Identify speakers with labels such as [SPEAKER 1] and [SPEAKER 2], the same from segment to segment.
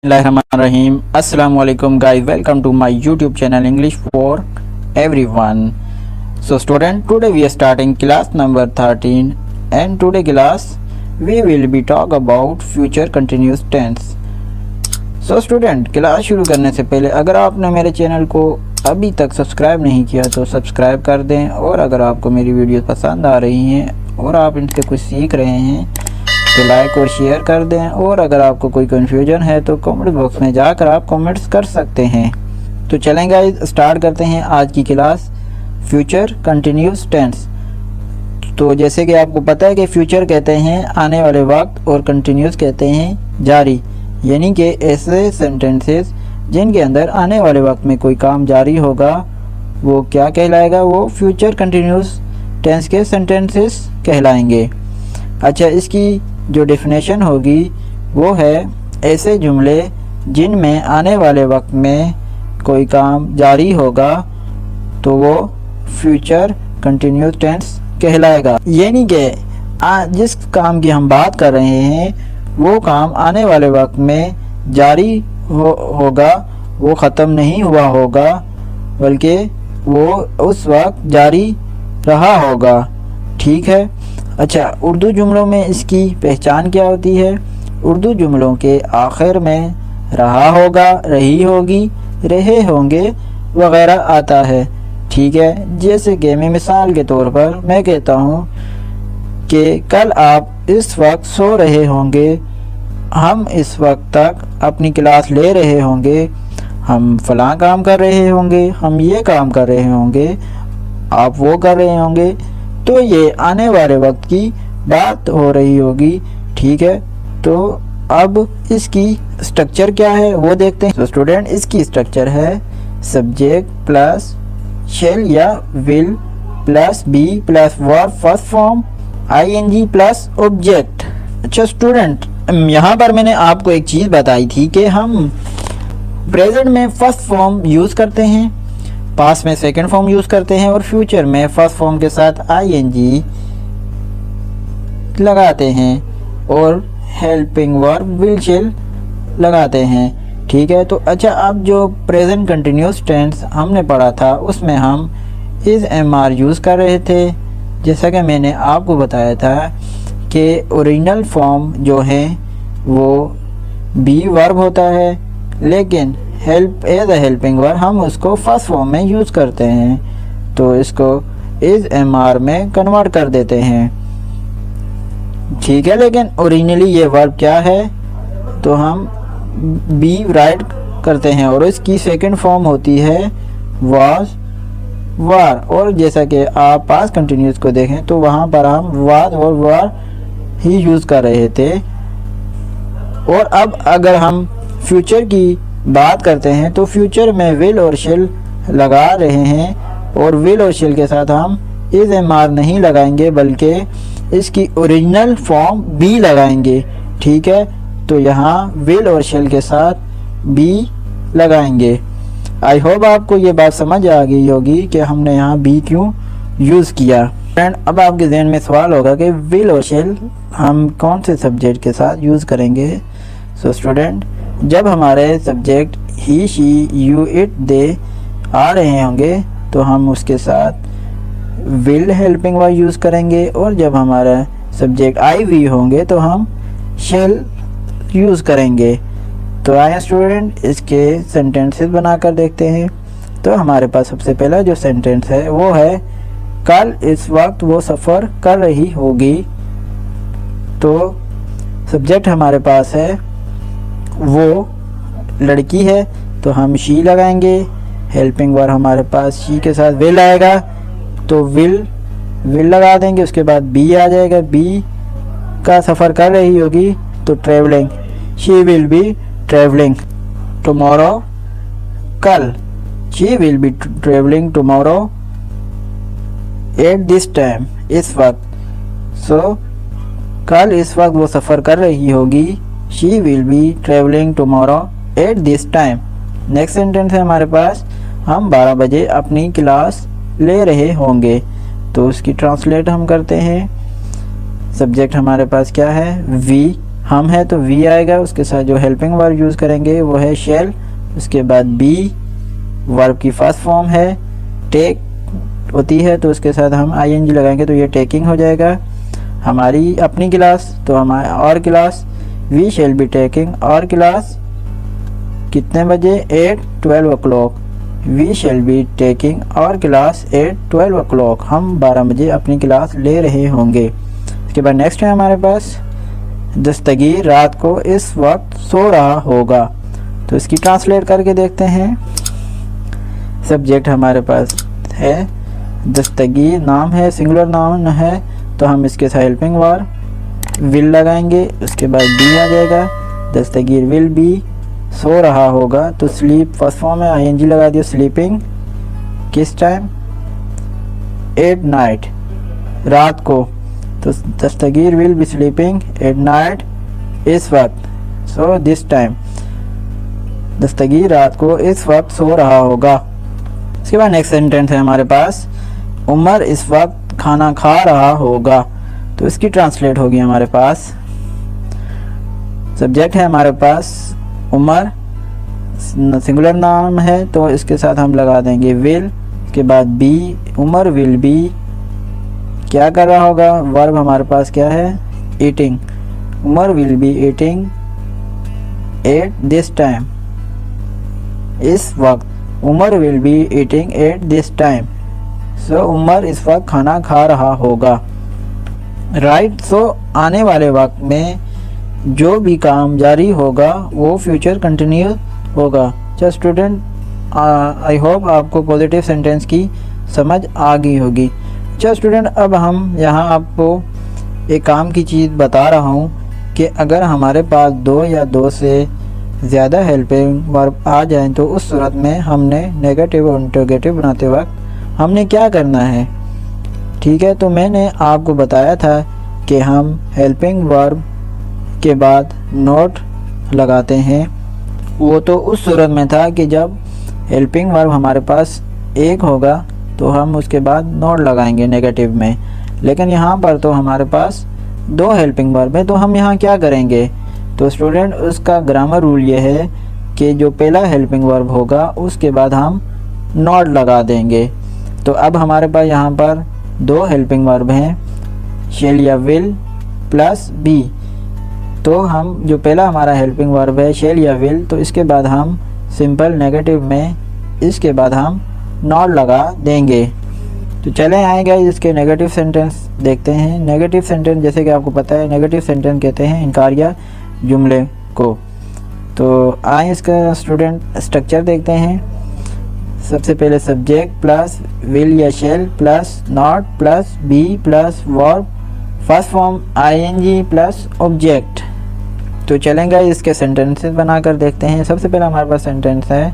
[SPEAKER 1] Bismillahirrahmanirrahim. Assalamu alaikum guys, welcome to my YouTube channel English for everyone. So student, today we are starting class number 13 and today class we will be talk about future continuous tense. So student, class शुरू करने से पहले अगर आपने मेरे channel को अभी तक सब्सक्राइब नहीं किया तो सब्सक्राइब कर दें, और अगर आपको मेरी वीडियो पसंद आ रही हैं और आप इनसे कुछ सीख रहे हैं तो लाइक और शेयर कर दें, और अगर आपको कोई कन्फ्यूजन है तो कमेंट बॉक्स में जाकर आप कमेंट्स कर सकते हैं। तो चलें गाइस, स्टार्ट करते हैं आज की क्लास फ्यूचर कंटिन्यूस टेंस। तो जैसे कि आपको पता है कि फ्यूचर कहते हैं आने वाले वक्त और कंटिन्यूस कहते हैं जारी, यानी कि ऐसे सेंटेंसेस जिनके अंदर आने वाले वक्त में कोई काम जारी होगा वो क्या कहलाएगा, वो फ्यूचर कंटिन्यूस टेंस के सेंटेंसेस कहलाएंगे। अच्छा, इसकी जो डेफिनेशन होगी वो है ऐसे जुमले जिनमें आने वाले वक्त में कोई काम जारी होगा तो वो फ्यूचर कंटिन्यूस टेंस कहलाएगा, यानी कि जिस काम की हम बात कर रहे हैं वो काम आने वाले वक्त में जारी होगा, वो ख़त्म नहीं हुआ होगा बल्कि वो उस वक्त जारी रहा होगा। ठीक है। अच्छा, उर्दू जुमलों में इसकी पहचान क्या होती है? उर्दू जुमलों के आखिर में रहा होगा, रही होगी, रहे होंगे वगैरह आता है। ठीक है। जैसे कि मैं मिसाल के तौर पर मैं कहता हूँ कि कल आप इस वक्त सो रहे होंगे, हम इस वक्त तक अपनी क्लास ले रहे होंगे, हम फलां काम कर रहे होंगे, हम ये काम कर रहे होंगे, आप वो कर रहे होंगे, तो ये आने वाले वक्त की बात हो रही होगी। ठीक है। तो अब इसकी स्ट्रक्चर क्या है वो देखते हैं। तो स्टूडेंट, इसकी स्ट्रक्चर है सब्जेक्ट प्लस शेल या will plus be plus verb first form ING plus object. अच्छा स्टूडेंट, यहाँ पर मैंने आपको एक चीज़ बताई थी कि हम प्रेजेंट में फर्स्ट फॉर्म यूज़ करते हैं, पास्ट में सेकंड फॉर्म यूज़ करते हैं और फ्यूचर में फर्स्ट फॉर्म के साथ आईएनजी लगाते हैं और हेल्पिंग वर्ब विल शेल लगाते हैं। ठीक है। तो अच्छा, अब जो प्रेजेंट कंटिन्यूस टेंस हमने पढ़ा था उसमें हम इज एमआर यूज़ कर रहे थे। जैसा कि मैंने आपको बताया था कि ओरिजिनल फॉर्म जो है वो बी वर्ब होता है, लेकिन help as a helping verb हम उसको फर्स्ट फॉर्म में यूज़ करते हैं, तो इसको इज एमआर में कन्वर्ट कर देते हैं। ठीक है। लेकिन ओरिजिनली ये वर्ब क्या है, तो हम बी राइट करते हैं और इसकी सेकंड फॉर्म होती है वाज वार, और जैसा कि आप पास्ट कंटिन्यूस को देखें तो वहाँ पर हम वाज और वार ही यूज़ कर रहे थे। और अब अगर हम फ्यूचर की बात करते हैं तो फ्यूचर में विल और शेल लगा रहे हैं, और विल और शेल के साथ हम इज एमआर नहीं लगाएंगे बल्कि इसकी ओरिजिनल फॉर्म बी लगाएंगे। ठीक है। तो यहाँ विल और शेल के साथ बी लगाएंगे। आई होप आपको ये बात समझ आ गई होगी कि हमने यहाँ बी क्यों यूज़ किया। फ्रेंड, अब आपके जहन में सवाल होगा कि विल और शेल हम कौन से सब्जेक्ट के साथ यूज़ करेंगे। सो स्टूडेंट, जब हमारे subject he she you it they आ रहे होंगे तो हम उसके साथ विल हेल्पिंग वर्ब यूज़ करेंगे, और जब हमारा सब्जेक्ट आई वी होंगे तो हम शेल यूज़ करेंगे। तो आए स्टूडेंट, इसके सेंटेंसेस बनाकर देखते हैं। तो हमारे पास सबसे पहला जो सेंटेंस है वो है कल इस वक्त वो सफ़र कर रही होगी। तो सब्जेक्ट हमारे पास है वो लड़की है तो हम शी लगाएंगे, हेल्पिंग वर्ब हमारे पास शी के साथ विल आएगा तो विल लगा देंगे, उसके बाद बी आ जाएगा, बी का सफ़र कर रही होगी तो travelling, she will be travelling tomorrow, कल she will be travelling tomorrow at this time, इस वक्त। सो कल इस वक्त वो सफ़र कर रही होगी, she will be travelling tomorrow at this time. Next sentence है हमारे पास हम 12 बजे अपनी क्लास ले रहे होंगे, तो उसकी ट्रांसलेट हम करते हैं। सब्जेक्ट हमारे पास क्या है वी, हम है तो वी आएगा, उसके साथ जो हेल्पिंग वर्ब यूज़ करेंगे वो है शेल। उसके बाद बी वर्ब की फर्स्ट फॉर्म है, टेक होती है तो उसके साथ हम आईएनजी लगाएंगे तो ये टेकिंग हो जाएगा। हमारी अपनी क्लास तो हमारा और class, we shall be taking और क्लास कितने बजे, 8:12 o'clock। We shall be taking और क्लास 8:12 o'clock। हम 12 बजे अपनी क्लास ले रहे होंगे। इसके बाद नेक्स्ट है हमारे पास, दस्तगीर रात को इस वक्त सो रहा होगा। तो इसकी ट्रांसलेट करके देखते हैं। सब्जेक्ट हमारे पास है दस्तगीर, नाम है, सिंगुलर नाउन है तो हम इसके साथ हेल्पिंग वर्ब विल लगाएंगे। उसके बाद बी आ जाएगा, दस्तगीर विल बी सो रहा होगा तो स्लीप फर्स्ट फॉर्म है, आईएनजी लगा दिया। स्लीपिंग किस टाइम, 8 नाइट, रात को। तो दस्तगीर विल बी स्लीपिंग 8 नाइट इस वक्त, सो दिस टाइम। दस्तगीर रात को इस वक्त सो रहा होगा। इसके बाद नेक्स्ट सेंटेंस है हमारे पास, उमर इस वक्त खाना खा रहा होगा। तो इसकी ट्रांसलेट होगी हमारे पास, सब्जेक्ट है हमारे पास उमर, सिंगुलर नाम है तो इसके साथ हम लगा देंगे विल। इसके बाद बी, उमर विल बी क्या कर रहा होगा, वर्ब हमारे पास क्या है, eating. Umar will be eating at this time, इस वक्त। Umar will be eating at this time, so Umar इस वक्त खाना खा रहा होगा। राइट, सो आने वाले वक्त में जो भी काम जारी होगा वो फ्यूचर कंटिन्यू होगा। अच्छा स्टूडेंट, आई होप आपको पॉजिटिव सेंटेंस की समझ आ गई होगी। अच्छा स्टूडेंट, अब हम यहाँ आपको एक काम की चीज़ बता रहा हूँ कि अगर हमारे पास 2 या 2 से ज़्यादा हेल्पिंग वर्ब आ जाएं तो उस सूरत में हमने नेगेटिव और इंटरोगेटिव बनाते वक्त हमने क्या करना है। ठीक है, तो मैंने आपको बताया था कि हम हेल्पिंग वर्ब के बाद नोट लगाते हैं। वो तो उस सूरत में था कि जब हेल्पिंग वर्ब हमारे पास एक होगा तो हम उसके बाद नोट लगाएंगे नेगेटिव में, लेकिन यहाँ पर तो हमारे पास 2 हेल्पिंग वर्ब है तो हम यहाँ क्या करेंगे। तो स्टूडेंट, उसका ग्रामर रूल ये है कि जो पहला हेल्पिंग वर्ब होगा उसके बाद हम नॉट लगा देंगे। तो अब हमारे पास यहाँ पर 2 हेल्पिंग वर्ब हैं, शेल या विल प्लस बी। तो हम जो पहला हमारा हेल्पिंग वर्ब है शेल या विल, तो इसके बाद हम सिंपल नेगेटिव में इसके बाद हम नॉट लगा देंगे। तो चलें आएगा इसके नेगेटिव सेंटेंस देखते हैं। नेगेटिव सेंटेंस जैसे कि आपको पता है, नेगेटिव सेंटेंस कहते हैं इनकारिया जुमले को। तो आए इसका स्टूडेंट स्ट्रक्चर देखते हैं। सबसे पहले सब्जेक्ट प्लस विल या shall plus not plus be plus verb, first form ING plus object. तो चलेंगे इसके सेंटेंसेस बनाकर देखते हैं। सबसे पहला हमारे पास सेंटेंस है,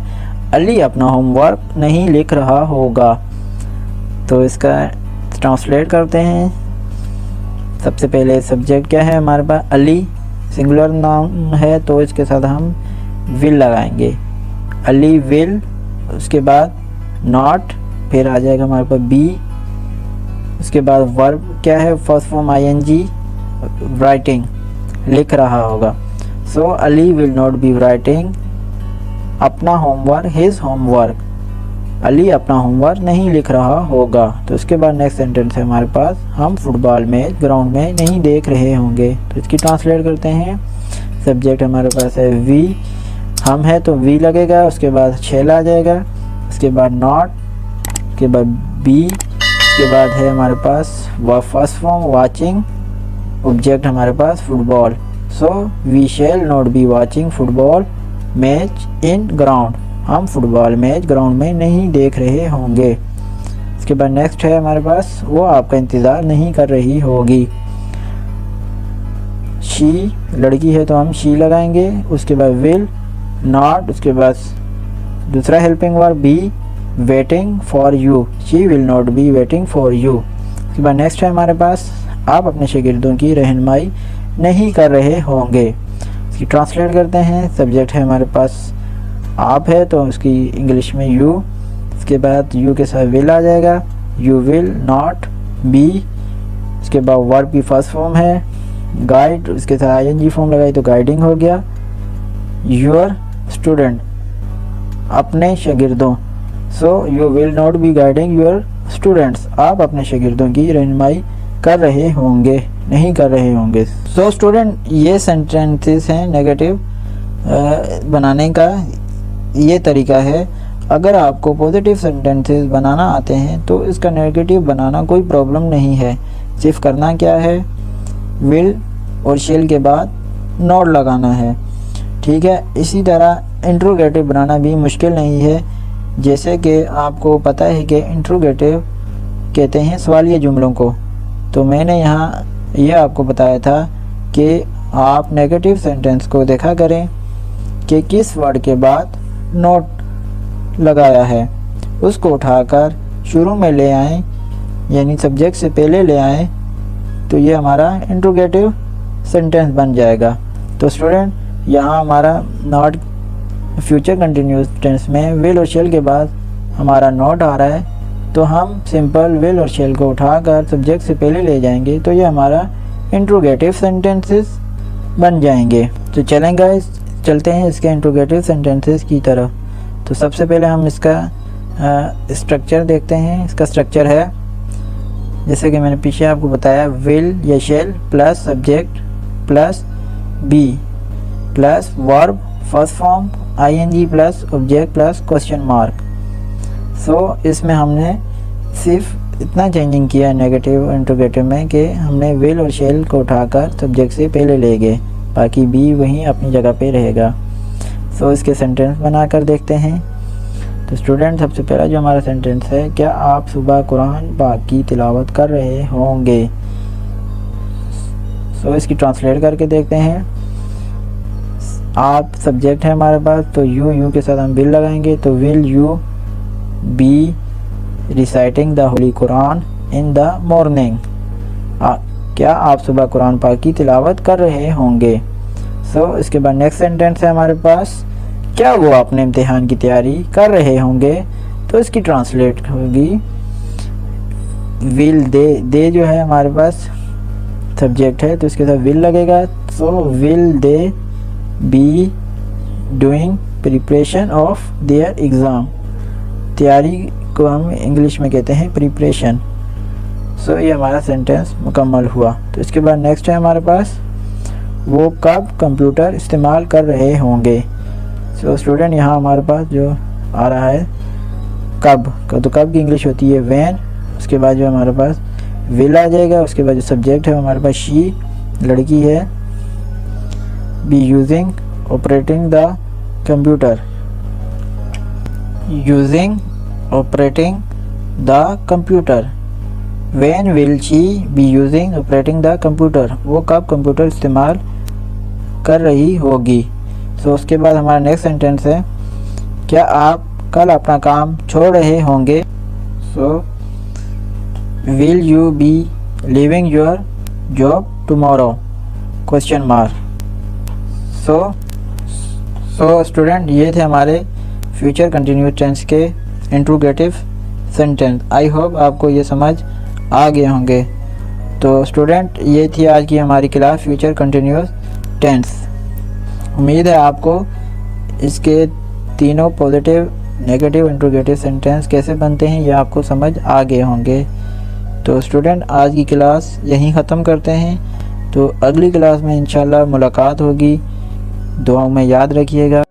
[SPEAKER 1] अली अपना होमवर्क नहीं लिख रहा होगा। तो इसका ट्रांसलेट करते हैं। सबसे पहले सब्जेक्ट क्या है हमारे पास, अली, सिंगुलर नाउन है तो इसके साथ हम विल लगाएंगे, अली विल। उसके बाद नॉट, फिर आ जाएगा हमारे पास बी। उसके बाद वर्ब क्या है, फर्स्ट फॉर्म आईएनजी, राइटिंग, लिख रहा होगा। So Ali will not be writing अपना होमवर्क, हिज होमवर्क। अली अपना होमवर्क नहीं लिख रहा होगा। तो इसके बाद नेक्स्ट सेंटेंस है हमारे पास, हम फुटबॉल मैच ग्राउंड में नहीं देख रहे होंगे। तो इसकी ट्रांसलेट करते हैं। सब्जेक्ट हमारे पास है वी, हम है तो वी लगेगा। उसके बाद शेल आ जाएगा। उसके बाद नॉट, उसके बाद बी, उसके बाद है हमारे पास फर्स्ट फॉर्म वाचिंग, ऑब्जेक्ट हमारे पास football. So we shall not be watching football match in ground, हम फुटबॉल मैच ग्राउंड में नहीं देख रहे होंगे। इसके बाद नेक्स्ट है हमारे पास, वो आपका इंतज़ार नहीं कर रही होगी। शी, लड़की है तो हम शी लगाएंगे। उसके बाद विल, नॉट, उसके बाद दूसरा helping verb B, waiting for you, she will not be waiting for you. उसके बाद नेक्स्ट है हमारे पास, आप अपने शागिर्दों की रहनुमाई नहीं कर रहे होंगे। इसकी ट्रांसलेट करते हैं। सब्जेक्ट है हमारे पास आप है तो उसकी इंग्लिश में यू। इसके बाद यू के साथ विल आ जाएगा, यू विल नॉट बी। इसके बाद वर्ब की फर्स्ट फॉर्म है गाइड, इसके साथ आईएनजी फॉर्म लगाई तो गाइडिंग हो गया। योर स्टूडेंट, अपने शागिर्दों, so you will not be guiding your students, आप अपने शागिर्दों की रहनुमाई कर रहे होंगे, नहीं कर रहे होंगे। सो स्टूडेंट, ये सेंटेंसेस हैं नेगेटिव बनाने का ये तरीका है। अगर आपको पॉजिटिव सेंटेंसेस बनाना आते हैं तो इसका नेगेटिव बनाना कोई प्रॉब्लम नहीं है। सिर्फ करना क्या है, विल और शेल के बाद नॉट लगाना है, ठीक है। इसी तरह इंट्रोगेटिव बनाना भी मुश्किल नहीं है। जैसे कि आपको पता है कि इंट्रोगेटिव कहते हैं सवालिया जुमलों को, तो मैंने यहाँ यह आपको बताया था कि आप नेगेटिव सेंटेंस को देखा करें कि किस वर्ड के बाद नॉट लगाया है, उसको उठाकर शुरू में ले आएं, यानी सब्जेक्ट से पहले ले आएं, तो ये हमारा इंट्रोगेटिव सेंटेंस बन जाएगा। तो स्टूडेंट, यहाँ हमारा नॉट फ्यूचर कंटिन्यूस टेंस में विल और शेल के बाद हमारा नॉट आ रहा है, तो हम सिंपल विल और शेल को उठाकर सब्जेक्ट से पहले ले जाएंगे, तो ये हमारा इंट्रोगेटिव सेंटेंसेस बन जाएंगे। तो चलें गाइस, चलते हैं इसके इंट्रोगेटिव सेंटेंसेस की तरफ। तो सबसे पहले हम इसका स्ट्रक्चर देखते हैं। इसका स्ट्रक्चर है, जैसे कि मैंने पीछे आपको बताया, विल या shall plus subject plus be plus verb first form ING plus object plus question mark. So इसमें हमने सिर्फ इतना चेंजिंग किया है नेगेटिव इंट्रोगेटिव में कि हमने विल और शेल को उठाकर सब्जेक्ट से पहले ले गए, बाकी बी वहीं अपनी जगह पे रहेगा। सो इसके सेंटेंस बनाकर देखते हैं। तो स्टूडेंट, सबसे पहला जो हमारा सेंटेंस है, क्या आप सुबह कुरान पाक की तिलावत कर रहे होंगे। सो इसकी ट्रांसलेट करके देखते हैं। आप सब्जेक्ट है हमारे पास, तो यू के साथ हम विल लगाएंगे, तो will you be reciting the holy Quran in the morning, क्या आप सुबह कुरान पाक की तिलावत कर रहे होंगे। सो इसके बाद नेक्स्ट सेंटेंस है हमारे पास, क्या वो अपने इम्तिहान की तैयारी कर रहे होंगे। तो इसकी ट्रांसलेट होगी विल दे जो है हमारे पास सब्जेक्ट है, तो इसके साथ विल लगेगा। So will they be doing preparation of their exam, तैयारी को हम इंग्लिश में कहते हैं प्रिपरेशन। सो ये हमारा सेंटेंस मुकम्मल हुआ। तो इसके बाद नेक्स्ट है हमारे पास, वो कब कंप्यूटर इस्तेमाल कर रहे होंगे। सो स्टूडेंट, यहाँ हमारे पास जो आ रहा है कब का, तो कब की इंग्लिश होती है व्हेन। उसके बाद जो हमारे पास विल आ जाएगा। उसके बाद जो सब्जेक्ट है हमारे पास शी, लड़की है। Be using operating the computer, using operating the computer. When will she be using operating the computer, वो कब कंप्यूटर इस्तेमाल कर रही होगी। सो उसके बाद हमारा नेक्स्ट सेंटेंस है, क्या आप कल अपना काम छोड़ रहे होंगे। So will you be leaving your job tomorrow, question mark. So student, ये थे हमारे फ्यूचर कंटिन्यूस टेंस के इंट्रोगेटिव सेंटेंस। आई होप आपको ये समझ आ गए होंगे। तो स्टूडेंट, ये थी आज की हमारी क्लास फ्यूचर कंटिन्यूस टेंस। उम्मीद है आपको इसके तीनों पॉजिटिव नेगेटिव इंट्रोगेटिव सेंटेंस कैसे बनते हैं ये आपको समझ आ गए होंगे। तो स्टूडेंट, आज की क्लास यहीं ख़त्म करते हैं। तो अगली क्लास में इंशाल्लाह मुलाकात होगी। दुआओं में याद रखिएगा।